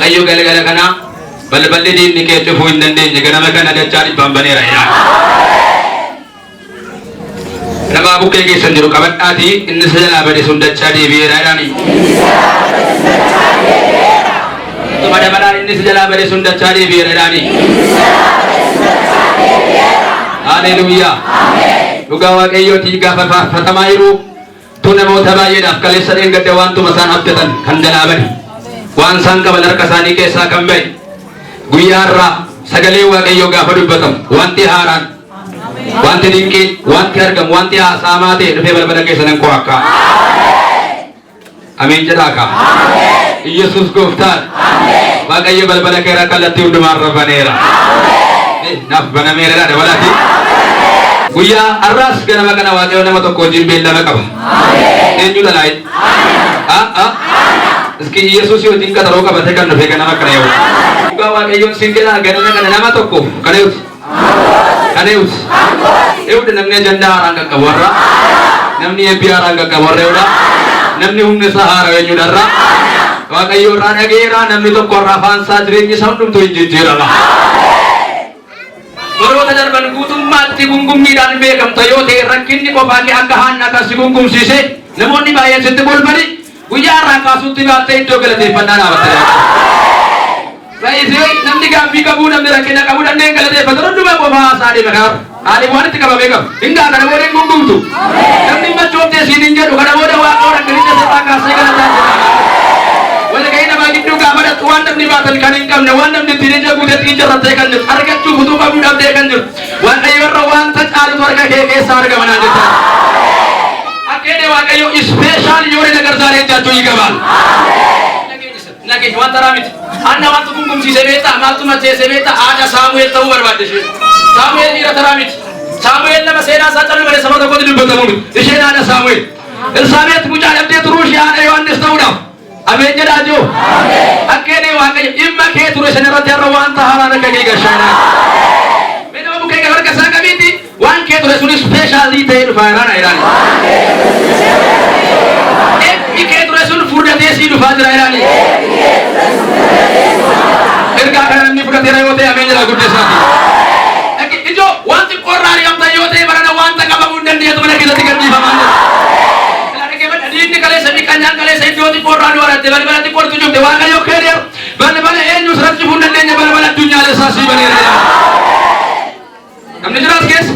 waaqayyo galgala kana balballi diinni kee cufuu hin dandeenye ganama kana dachaa dhibbaan baneera jedha. Nama bukkee keessan jiru qabadhaati inni isa jalaa bade sun dachaa deebi'eera jedhani. Tuma dabalaan inni isa jalaa bade sun dachaa deebi'eera jedhani. Haleluuyaa. Dhugaa waaqayyootii gaafa faarfatamaa jiru tu namoota baay'eedhaaf kaleessa dheengadda waantuma isaan abdatan kan jalaa bade waan isaan qaban harka isaanii keessaa kan ba'e guyyaa irraa sagalee waaqayyoo gaafa dubbatamu wanti haaraan wanti dinqiin wanti argamu wanti haasa'amaa ta'e dhufee balbala keessanan koo akka ameen jedhaa ka Yesuus gooftaan waaqayyo balbala keera kallattii hundumaarra baneera naaf banameera dabalaati. Guyyaa arraas ganama kana waaqayyo nama tokko wajjin beellama qaba. Eenyu lalaayi? Iski Yesuus wajjin qaxaroo qabatee kan dhufe ganama kana yoo. Dhugaa waaqayyoon siin jedhaa ganama kana nama tokko kana yuuti. Kana yuuti. Eewuudha namni ajandaa haaraan qaqqabu warra. Namni eebbii haaraan qaqqabu warra eewuudha. Namni humni isaa haara eenyudha irraa. Waaqayyo irraa dhageera namni tokko irraa afaan isaa jireenyi isaa hundumtuu hin jijjiirama. Baroota darban guutummaatti gungummiidhaan beekamta yoo ta'e rakkinni qofaa kee akka haannaa akkasii gungumsiise namoonni baay'een sitti bolbani guyyaa irraa kaasuutti baattee iddoo galateeffannaa dhaabattee baay'isee namni gaaffii qabuu namni rakkina qabuu dandeen galateeffatan hundumaa qofaa haasaa deeme kaar haali waan itti qabamee qabu hingaa kana booda hin gungumtu namni machoomtee siin hin jedhu kana booda waaqoo rakkinicha sirraa kaasee galataa jira wala ga'ii namaa gidduu gaafadhattu waan namni baatan kan hin qabne waan namni ittiin ija guutetti injarrattee kan jiru argachuuf utuu qabuu dhabdee kan jiru waaqayyo irra wanta caalutu harka kee keessaa argamanaa jetta akkeedee waaqayyo ispeeshaal yoo rina garsaaree jachuu hiikabaal nageenya wanta raamiti anna wanta gungumsiise beektaa maaltu macheesse beektaa haadha saamu'eel ta'uu barbaadde ishee saamu'eel dhiira taraamiti saamu'eel nama seenaa isaa callu malee saba tokkotti dubbatamu isheen haadha saamu'eel elsaabeet mucaa dhabdee turuu ishee haadha yohannis ta'uudhaaf ameen jedhaa jiru akkeedee waaqayyo dhimma kee ture isin irratti har'a wanta haaraan akka kee gashaanaa nama bukkee harka isaa qabiiti waan kee ture sun ispeeshaalii ta'ee dhufaa jiraana jedhaani dhimmi kee ture sun furdatee sii dhufaa jira jedhaani ergaa kana namni fudhateera yoo ta'e ameen jedhaa guddeessaati ijoo wanti qorraa argamta yoo ta'e barana wanta qabamuu hin dandeetu mana keessatti gadhiifamaa jira diinni kaleessa miqanyaan kaleessa iddooti qorraa duwaratte balbalatti qortu jumte waaqayyo keeriyer balbala eenyus rachifuu hin dandeenya balbala addunyaalessaa sii baneera namni jiraas keessa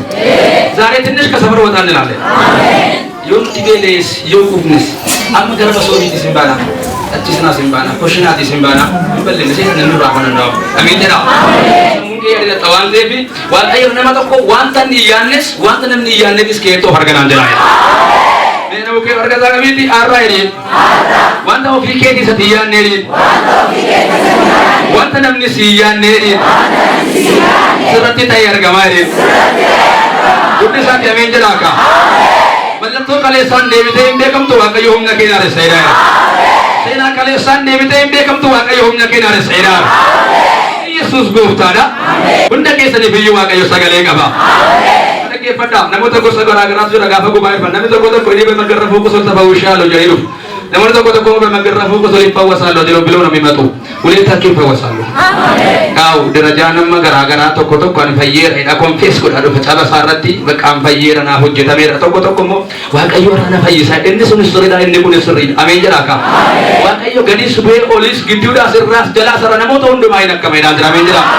ዛሬ ትንሽ ከሰፈር ወጣ እንላለን yoo nuti beelees yoo qufnes amma gara basoomiiti simbaana achisnaa simbaana koshinaati simbaana hin balleenne seetan inni irraa kana ndaawu amiin jedhaa sammuun kee yaadata waan ta'eef waaqayyo nama tokko wanta inni iyyaannes wanta namni iyyaanneefis keettoo harganaan jiraa Nena buke warga zaga miti arra ini. Wanta ofike di setian neri. Wanta namni siyan neri. Surati tayar gamari. Udah saat yang menjelaka. Malam tu kalesan David yang bekam tu akan yuhum nak kena resera. Sena kalesan David yang bekam tu akan yuhum nak kena resera. Yesus guftada. Bunda kisah ni video akan yusagale kaba. Ke pada namun tak kosa gara-gara sudah gapa ku baik namun tak kosa ini bermager fokus untuk bawusha lo jadi lu namun tak kosa ku bermager fokus untuk pawasa lo jadi belum nami matu boleh tak kau pawasa lo kau derajat nama gara-gara tak kosa ku anfayir ina confess ku ada pecah sarati bekam fayir na hujjah tamir tak kosa ku mau wakayu rana fayisa ini semua story dah ini punya story amin jeraka wakayu gadis sebuah olis gitu dah seras jelas sarana mau tahu udah main nak medan amin jeraka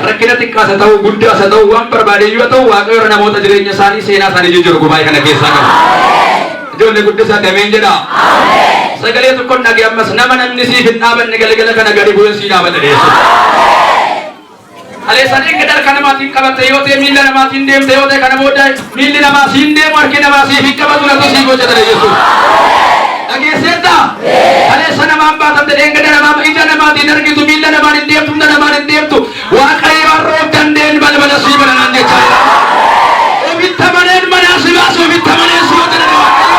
Rakina tikka sa tahu gudda sa tahu wan perbade juga tahu wakil orang mau tajirnya sari sena sari jujur kubai kana kesana. Jone gudda sa demen jeda. Segala itu kon nagi amma nama namni si bin aban negala kana gari bulan si aban desa. Ale sari kedar kana matin kabat teyote milla na matin dem teyote kana bodai milli na masin dem marke na masi hikka badula to si goja dare Yesus. Lagi serta. Ale sana mamba tam de engada na mamba ija na matin narki tu milla na matin dem tu na matin dem tu. Wakai warrob dan den bal-bal sibaran ande caya. Obit tamanen mana sibas obit tamanen suatu dari wakai.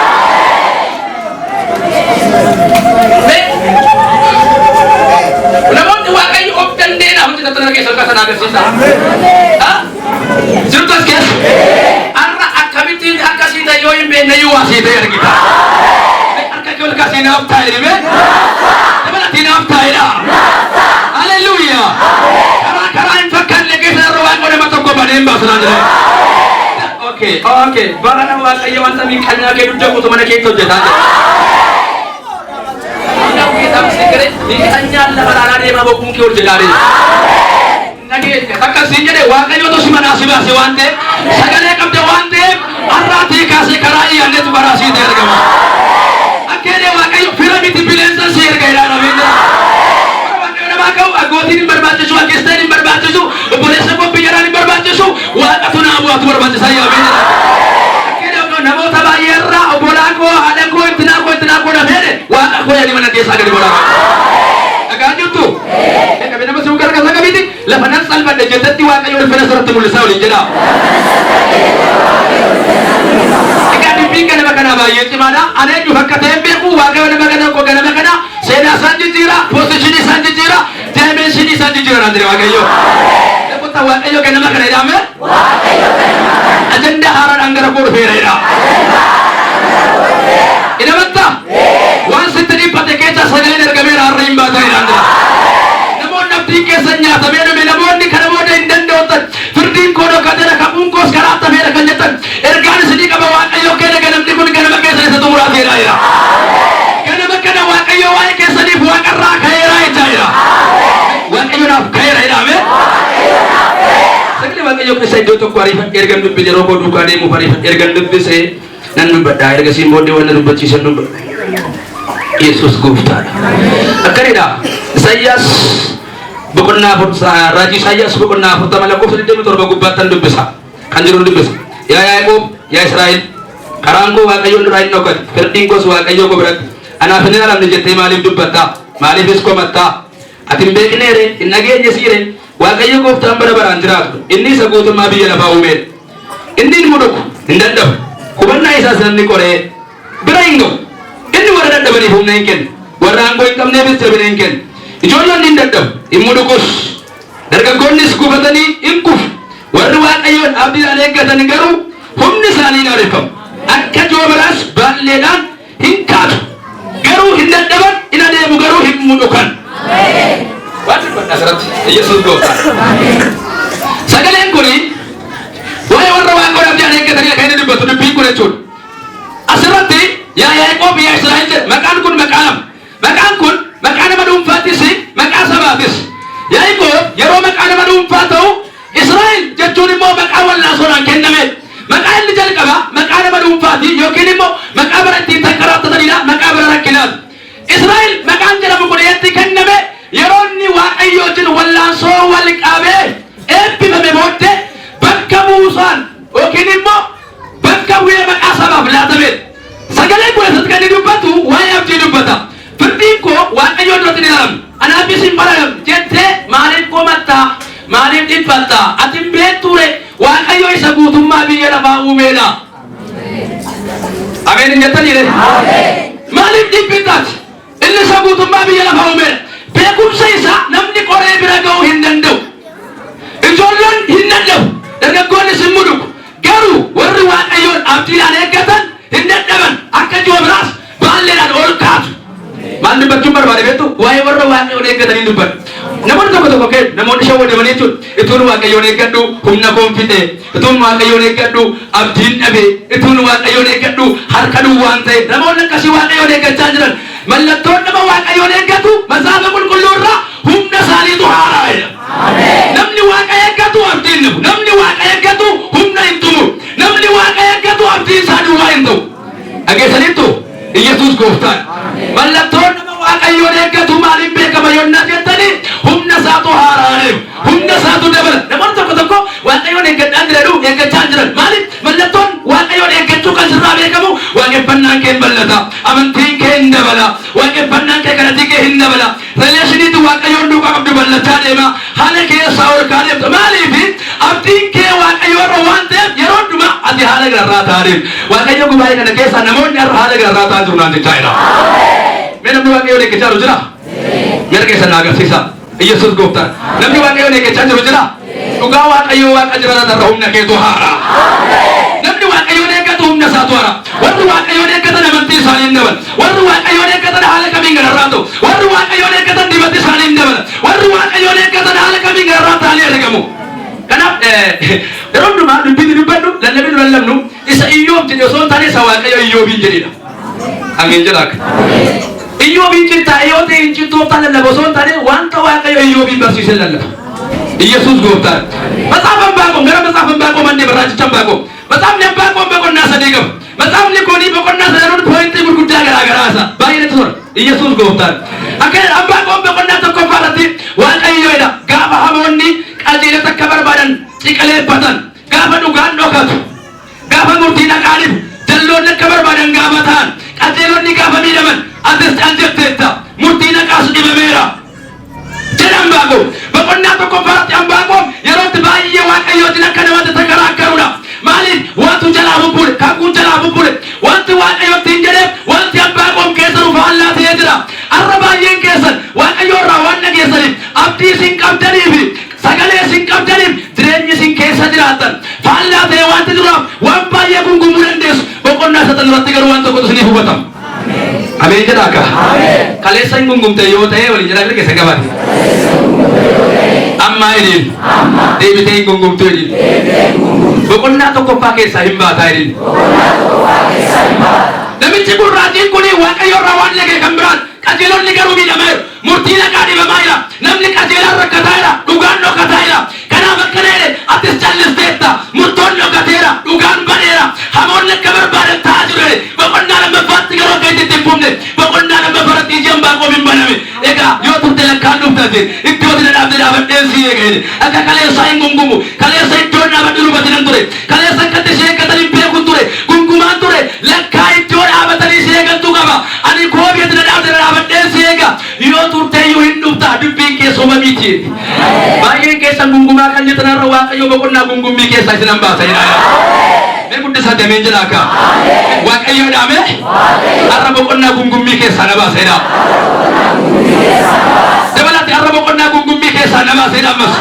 Namun wakai ob dan den aku tidak tahu lagi soal sana kesana. Ah, cerita kes. Arra akamiti akasita yoin be na yuasi ter kita. Arka kau kasih na optai ni be. Mana tina optai dah. sunandre. Okay. Barana waaqayyo wanta miqannaa kee dudda kutu mana keetti hojjetaa jira. Kita sikire miqannaa lafa dhaanaa deemaa bokkuun kee hojjetaa jira. Nageenya akkasiin jedhe waaqayyo tos manaa si baase waan ta'eef sagalee qabde waan ta'eef har'aatii kaasee karaa iyyaanneetu baraasiite argama. Akkeenee waaqayyo fira miti bileensa si erga ilaalamee jira. Waaqayyo namaa ka'u aggootiin hin barbaachisu akkeestaan hin barbaachisu obboleessa bobbii jedhaan hin barbaachisu waaqatu naa bu'aatu barbaachisaa yaamee jira. Akkeenee namoota baay'ee irraa obbolaan koo haadha koo ittinaa koo dafeedhe waaqa koo yaani mana keessaa gadi godhama. Dhagaa jirtu eegabe nama simu gargaasa qabiti lafa nan salphadhe jettatti waaqayyo ulfina sirratti mul'isaa waliin jedha. Egaa dubbiin ganama kanaa baay'ee cimaadha. Ani eenyu akka ta'e beeku waaqayyo nama kana koo ganama kana seenaa isaan jijjiira, poosishinii isaan jijjiira, dimensionii isaan jijjiira naan jedhe waaqayyo. Namoota waaqayyo ganama kana jedhame ajandaa haaraadhaan gara koo dhufeera jedha. Inamattaa waan sitti dhiphate keessa sagaleen ergameera har'a hin baataa jedhaan jira. Namoonni abdiin keessa nyaatamee dhume namoonni kana booda hin danda'otan firdiin koo dhokkateera kakuun koos karaa tafeera kan jettan ergaan isinii qaba waaqayyo keenya ganamni kun ganama keessan isa xumuraa ta'eera jira. Ganama kana waaqayyo waa'ee keessaniif waaqarraa ka'eeraa jechaa jira. Waaqayyo naaf ka'eera jedhame. Sagalee waaqayyo keessa iddoo tokko ariifadhe ergan dubbise yeroo koo duukaa deemuuf ariifadhe ergan dubbise nan dubbadhaa ergasii booddee waan na dubbachiisan dubbadha. Yesus gooftaadha. Akkanidha. Isaayyaas boqonnaa raajii Isaayyaas boqonnaa 40 gubbaattan dubbisa. Kan jiru dubbisa. Yaa Yaaqoob, yaa Israa'el, karaan koo waaqayyoon duraa hin dhokate, firdiin koos waaqayyoo koo biratti. Anaaf hin aramne jettee maaliif dubbattaa? Maaliifis komattaa? Ati hin beekneere, hin dhageenye siire, waaqayyo gooftaan bara baraan jiraatu. Inni isa guutummaa biyya lafaa uumedha. Inni hin mudhuku, hin dadhabu. Hubannaa isaas namni qoree bira hin ga'u. Inni warra dadhabaniif humna hin kennu. Warra aangoo hin qabneefis jabina hin kennu. Ijoollonni hin dadhabu, hin mudhukus. Dargaggoonnis gufatanii hin kufu. Warri waaqayyoon abdiidhaan eeggatan garuu humni isaanii hin areeffamu. Akka joobiraas baalleedhaan hin kaatu. Garuu hin dadhaban, hin adeemu garuu hin mudhukan. Waan dubbadhaa asirratti Yesuus gooftaa. Sagaleen kuni waa'ee warra waaqayyoon abdiidhaan eeggatanii akka inni dubbatu dubbiin kun jechuudha. Asirratti yaa Yaaqoob yaa Israa'el jedha maqaan kun maqaa lama. Maqaan kun maqaa nama dhuunfaattis maqaa sabaatis. Yaaqoob yeroo maqaa nama dhuunfaa ta'u Israa'el jechuun immoo maqaa wallaasoodhaan kenname. Maqaa inni jalqaba maqaa nama dhuunfaati yookiin immoo maqaa bara ittiin takkaraattanidha maqaa bara rakkinaati. Israa'el maqaan jedhamu kun eetti kenname yeroo inni waaqayyo wajjin wallaansoo wal qabee eebbifame booddee bakka buusaan yookiin immoo bakka bu'ee maqaa sabaaf laatameedha. Sagalee kun asatti kan inni dubbatu waa'ee abdii dubbata. Firdiin koo waaqayyoon duratti ni ilaalama. Anaafis hin baramne jettee maaliif komattaa? Maaliif dhiphattaa? Ati hin beekture waaqayyo isa guutummaa biyya lafaa uumeedha. Ameen hin jettaniire? Maaliif dhiphittaati? Inni isa guutummaa biyya lafaa uumeedha. Beekumsa isaa namni qoree bira ga'uu hin danda'u. Ijoolleen hin dadhabu. Dargaggoonnis hin mudhuku. Garuu warri waaqayyoon abdiidhaan eeggatan hin dadhaban akka joobiraas baalleedhaan ol kaatu. Maal dubbachuun barbaade beektu waa'ee warra waaqayyoon eeggatanii dubbatu. Namoonni tokko kennu namoonni shawwadamanii jechuudha. Ituun waaqayyoon eeggadhu humna koonfite. Ituun waaqayyoon eeggadhu abdiin dhabe. Ituun waaqayyoon eeggadhu harka duwwaan ta'e. Namoonni akkasii waaqayyoon eeggachaa jiran mallattoon nama waaqayyoon eeggatu macaafa qulqulluu irraa humna isaaniitu haaraa'edha. Namni waaqa eeggatu abdiin dhabu. Namni waaqa eeggatu humna hin tumu. Namni waaqa eeggatu abdiin isaa duwwaa hin ta'u. Dhageessaniittu Yesuus gooftaan. Mallattoon nama waaqayyoon eeggatu maaliin beekama yonnaa jettanii humna isaatu haaraa'eef humna isaatu dabala. Namoonni tokko waaqayyoon eeggadhaa jiran eeggachaa jiran maaliif mallattoon waaqayyoon eeggachuu kan sirraa beekamu waaqeffannaan kee hin bal'ata. Amantiin kee hin dabala. Waaqeffannaan kee kadhatii kee hin dabala. Rileeshiniitti waaqayyoon duukaa qabdu bal'achaa deema. Haala keessaa ol kaa'eef maaliif abdiin kee waaqayyoorra waan ta'eef yeroo hundumaa ati haala gararraa taa'aniif waaqayyo gubaa'ee kana keessaa namoonni har'a haala gararraa ta'an jiru naan jechaa jira. Mee namni waaqayyoon eeggachaa jiru jira? Gara keessan na agarsiisa. Yesuus gooftaan. Namni waaqayyoon eeggachaa jiru jira? Dhugaa waaqayyoo waaqa jiraatan humna keetu haara. Namni waaqayyoon eeggatu humna isaatu haara. Warri waaqayyoon eeggatan amantii isaanii hin dabalu. Warri waaqayyoon eeggatan haala kamiin gararraa ta'u. Warri waaqayyoon eeggatan dibata isaanii hin dabalu. Warri waaqayyoon eeggatan haala kamiin gararraa ta'anii argamu. Kanaaf Yeroo ma dubbii dubbadhu lallabinu lallabnu isa Iyyoob jedhe osoo taane isa Waaqayyo Iyyoobiin jedhedha. Ameen jedhaaka. Iyyoobiin jirtaa yoo ta'e injittoota lallaba osoo taane wanta Waaqayyo Iyyoobiin barsiise lallaba. Yesuus gooftaan. Matsaafan Baaqoom gara matsaafan Baaqoom annee barraachichan Baaqoom. Matsaafni Baaqoom boqonnaa sadii qaba. Matsaafni kunii boqonnaa sadii poointii gurguddaa garaa isaa baay'ee tura. Yesuus gooftaan. Akka Baaqoom boqonnaa tokkoffaa irratti Waaqayyoodha gaafa hamoonni qajeelota akka barbaadan ciqaleeffatan gaafa dhugaan dhokatu gaafa murtii dhaqaaniif jalloonni akka barbaadan gaafa ta'an qajeelonni gaafa miidhaman atis anjetteetta murtii dhaqaasu dhibameera jedhan Baaqoom boqonnaa tokkoffaa irratti Baaqoom yerootti baay'ee Waaqayyootiin akka namatti takaraakkarudha. Maaliif wantu jalaa bubbule kakuun jalaa bubbule wanti Waaqayyootiin jedheef wanti Baaqoom keessa dhufa allaa ta'ee jira. Arra baay'een keessan Waaqayyoorraa waan dhageessaniif abdii isin qabdaniif sagalee isin qabdaniif jireenyi isin keessa jiraatan faallaa ta'e wanti duraaf waan baay'ee gungumuu dandeessu boqonnaa satan irratti garuu waan tokkotu isiniif hubatama. Ameen jedhaaka. Kaleessa hin gungumte yoo ta'e waliin jedhaa bira keessa gabaate. Amma jedhin deebitee hin gungumtu jedhin boqonnaa tokkoffaa keessaa hin baataa jedhin. Namichi gurraatiin kuni Waaqayyoorraa waan dhaga'e kan biraan qajeelonni garuu miidhameeru murtii dhaqaa dhibamaa jira namni qajeelaan rakkataa jira dhugaan dhokataa jira kanaaf akkana jedhe atis callisteetta murtoon dhokateera dhugaan baneera hamoonni akka barbaadan ta'aa jiru jedhe boqonnaa lammaffaatti garuu akka itti hin fufne boqonnaa lammaffaatti ijaan Baaqoom hin baname egaa yoo turte lakkaan dhuftate iddoo tina dhaabde dhaabadheen si eega jedhe akka kaleessaa hin gungumu kaleessa iddoon dhaabadhe dhubatinan ture kaleessa akkatti si eeggatan hin beekun ture gungumaan ture lakkaa iddoo dhaabatanii si eegantu qaba ani koobii tina dhaabde dhaabadheen si eega yoo turte iyyuu hin dhufta dubbiin kee soba miti baay'een keessan gungumaa kan jettanarra Waaqayyo boqonnaa gungummii keessaa isin hambaasa jedhaa mee guddisaa dameen jedhaaka Waaqayyo dhaame har'a boqonnaa gungummii keessaa na baasa jedhaa dabalatti har'a boqonnaa gungummii keessaa na baasa jedhaa ammas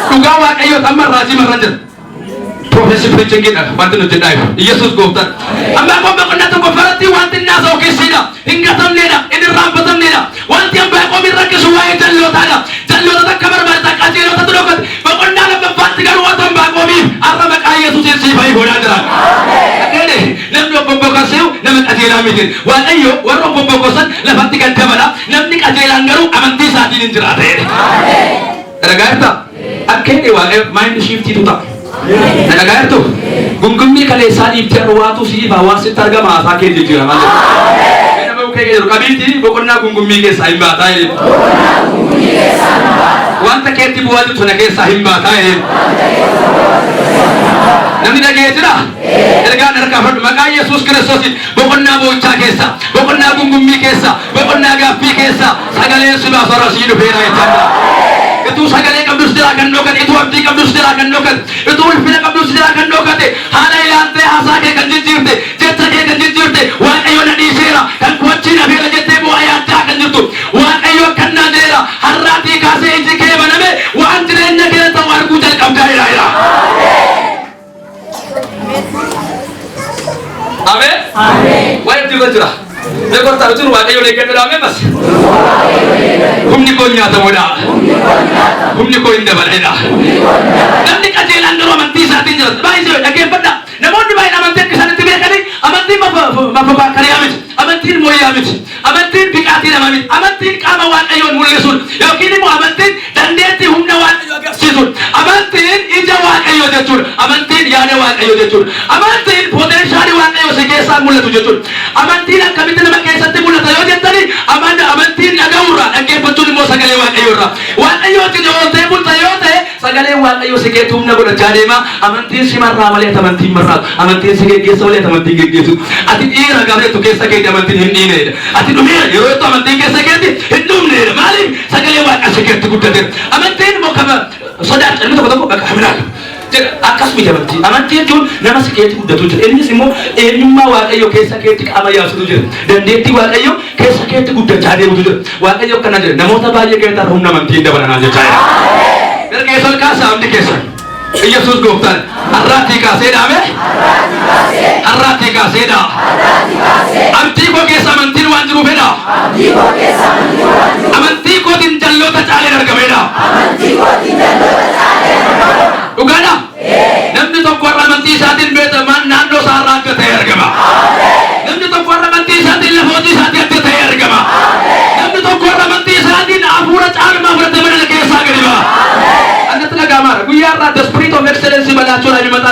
dhugaa Waaqayyo amma raajii marra jira Professor preaching kita, wanti nuti jedhaa Yesuus gooftaan. Amma boqonnaa tokkoffaatti wanti naasa'u keessiidha. Hin gatamneedha. Hin irraanfatamneedha. Wanti Baaqoom irra rakkisu waa'ee jallootaadha. Jalloota akka barbaadata qajeelotatu dhokate. Boqonnaa lammaffaatti garuu wanti Baaqoomiif har'a maqaa Yesuusiin siifanii godhaa jiran. Akkana namni obbobbokasiu nama qajeelaa miti. Waaqayyo warra obbobbokosan lafatti kan dabala. Namni qajeelaan garuu amantii isaatiin hin jiraata. Dhagaa'eetta akkana Waaqayyo mind shiftii ta'a. Dhagaa'eertu gungummii kaleessaa dhiibtee arwaatu siif hawaasitti argama haasaa kee jijjiirama. Nama bukkee jedhu qabiitii boqonnaa gungummii keessaa hin baataa jedhu. Wanta keetti bu'aa jirtu na keessaa hin baataa jedhu. Namni dhagee jira ergaan harkaa fudhu maqaa Yesuus Kiristoosiin boqonnaa boo'ichaa keessa boqonnaa gungummii keessa boqonnaa gaaffii keessa sagaleen si baasu har'a sii dhufeera jechaadha. Itu sagalee qabdus jira kan dhokate itu abdii qabdus jira kan dhokate itu ulfina qabdus jira kan dhokate haala ilaaltee haasaa kee kan jijjiirte jecha kee kan jijjiirte Waaqayyo na dhiiseera kan kuwachiin hafeera jettee bu'aa yaaddaa kan jirtu Waaqayyo akkannaa jedheera har'aatii kaasee iji kee baname waan jireenya kee ta'u arguu jalqabdaa jira. Ameen. Waan jirra jira. Beekotaa jiru Waaqayyo eeggatu dhaame bas. Humni koo nyaatamuudha. Humni koo hin dabaledha. Namni qajeelaan garuu amantii isaatiin jira. Baay'ee dhaggeeffadha. Namoonni baay'een amantii akka isaanitti beekanii amantiin mafafaakariyaa miti. Amantiin mooyyaa miti. Amantiin biqaatii nama miti. Amantiin qaama Waaqayyoon mul'isuun yookiin immoo amantiin dandeettii humna Waaqayyoo agarsiisuun. Amantiin ija Waaqayyoo jechuudha. Amantiin yaada Waaqayyoo jechuudha. Amantiin poteenshaalii Waaqayyoo si keessaa mul'atu jechuudha. Amantiin akkamitti nama keessatti mul'ata yoo jettanii amantiin dhaga'uurraa dhaggeeffachuun immoo sagalee Waaqayyoorraa. Waaqayyootiin yoo ta'e bulta yoo ta'e sagalee Waaqayyoo si keetti humna godhachaa deema. Amantiin si marraa malee amantiin marraatu. Amantiin si geggeessa malee amantiin geggeessu. Ati dhiira gabreetu keessa keetti amantiin hin dhiineedha. Ati dhumeera yeroo itti amantiin keessa keetti hin dhumneedha. Maaliif sagalee Waaqaa si keetti guddateera. Amantiin immoo kama sodaachaa inni tokko tokko bakka haminaa akkasuma amantii. Amantii jechuun nama si keetti guddatu jira. Innis immoo eenyummaa Waaqayyoo keessa keetti qaama yaasutu jira. Dandeettii Waaqayyoo keessa keetti guddachaa deemutu jira. Waaqayyo akkana jira namoota baay'ee keessaa humna amantiin dabalanaa jechaa jira. Ergeessa ol kaasaa abdii keessa. Yesuus gooftaan har'aatii kaasee dhaame. Har'aatii kaasee dhaa. Abdii koo keessa amantiin waan jiruuf jedha. Amantii kootiin jalloota caaleen argameedha.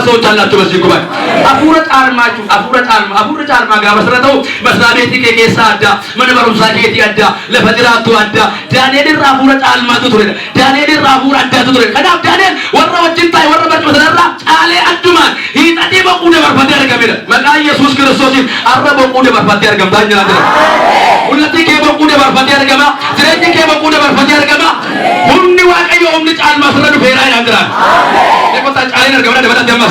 so challa tu basi kubat afurat arma ga masrato masrabeti ke sada mana baru saja ti ada la fajratu ada Daniel rafurat alma tu ture Daniel rafurat ada tu ture kada Daniel warra wajintai warra bat masrara ale aduman hita ti ba kude barfati arga mera maka Yesus Kristus arra ba kude barfati arga tanya ada ulati ke ba kude barfati arga ma jereje ke ba kude barfati arga ma bunni wa kayo omni alma masradu fera andra Kota China gimana dapat jamas?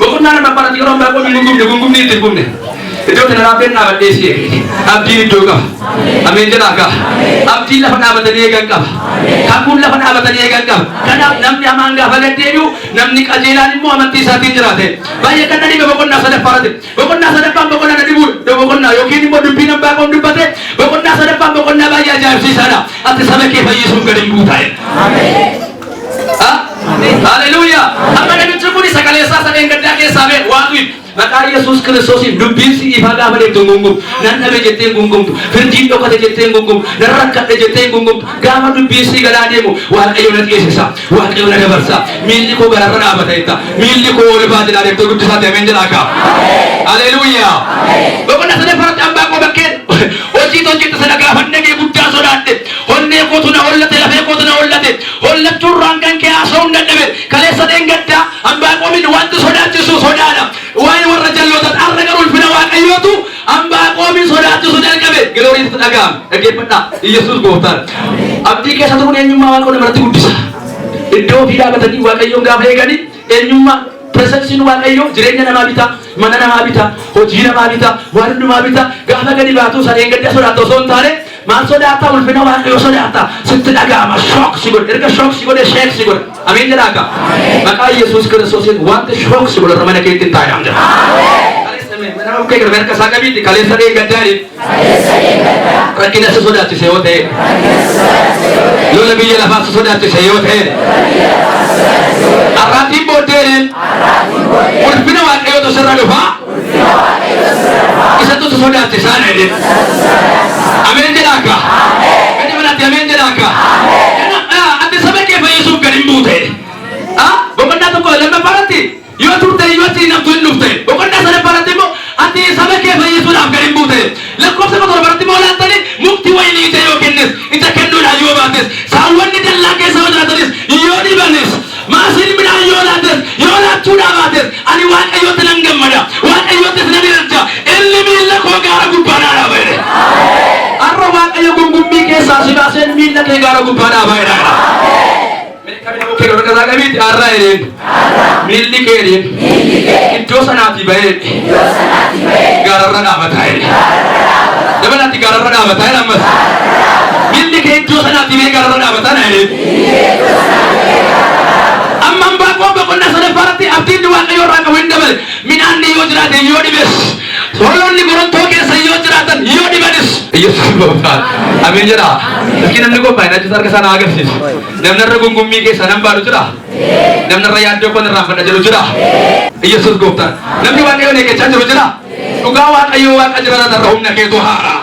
Bukan nama para tiga orang bapak gunggung ni timbung ni. Itu kenapa nama desi? Abdi itu kah? Amin jenaka. Abdi lah nama tadi kah? Kamu lah nama tadi kah? Karena namni amangga bagai tiayu, namni kajilan mu amanti sati jerate. Banyak kan tadi bukan nasa depan tu. Bukan nasa depan bukan nada dibur. Bukan nada yokin mu dupi nampak mu dupate. Bukan nasa depan bukan nada bayar jauh si sana. Ati sama ke Yesus kadang butai. Amin. Haleluya. Amma nabi cukuri sakale sasa yang ganda ke sabe waqit maka Yesus Kristus dubisi ibadah bade tungungum nan nabe jete ngungum firjin do kate jete ngungum darat kate jete ngungum gama dubisi galademu wa ayuna kesisa wa ayuna barsa milli ko gararana abataita milli ko ole badila de to guddi sate menjelaka haleluya bokona sade farat amba ko bakken oji to jete sadaka honne ke gudda sodate honne ko tuna hollate la fe ko tuna hollate holla turrangan ke aso ndebe kale sade ngatta amba ko min wantu sodate su sodana Wahai warajal yotat arragarul finawa kayotu amba qomin sodatu sodal kabe glory tadagam ege peta Yesus gotar abdi ke satu punya nyuma ko berarti udisa ido tidak batati wa kayo ngabe gani nyuma presence nu wa kayo jirenya nama bita mana nama bita hojira nama bita waru nama bita gana gani batu sare ngade sodatu sontare Masodata ulfina wa kayo sodata sitadaga ma shock sigod erga shock sigod e shake sigod amin jadaka maka Yesus Kristus wa ke shock sigod ramana ke tinta amja amin kali seme mana ke ger ka sagabi di kali sare gadari rakina sodati seyote lola biye la fa sodati seyote arati boderen ulfina wa kayo to serado fa isa to sodati sana de amin jadaka amin mana amin jadaka ate sabe ke fa Yesus garim bute bukan na to ko lama parati yo turte yo tina tu nufte bukan na sare parati mo ate sabe ke fa Yesus am garim bute la ko se ko parati mo la tani mukti wa ini te yo kennes ita kenno na yo bates sawan ni dalla ke sawda tanis yo di banis masin bina yo la tes yo la tuda bates ani wa ayo tanangam mada wa ayo tes na dirja elli milla ko gara gubana la bayre arro wa ayo gumbi ke sasibasen milla ke gara gubana bayre mereka bilang oke kalau kata kami arra ini milli kerin itu sanati baik gara rada batai Dapat nanti gara rada batai nama milli ke itu sanati baik gara rada batai amma mbako mbako nasa parati abdi dua kayo raka windabal minandi yojrate yodibes solon ni goron toke sa yojratan yodibes Yesus bapa amin jera meski namne ko paina jusar ke sana agar sis namne ragungummi ke sanam baru jera namne rayado ko naram pada jero jera Yesus gopta namne wa kayo ne ke chanjero jera ugawa kayo wa kajrata rahum na ke tuhara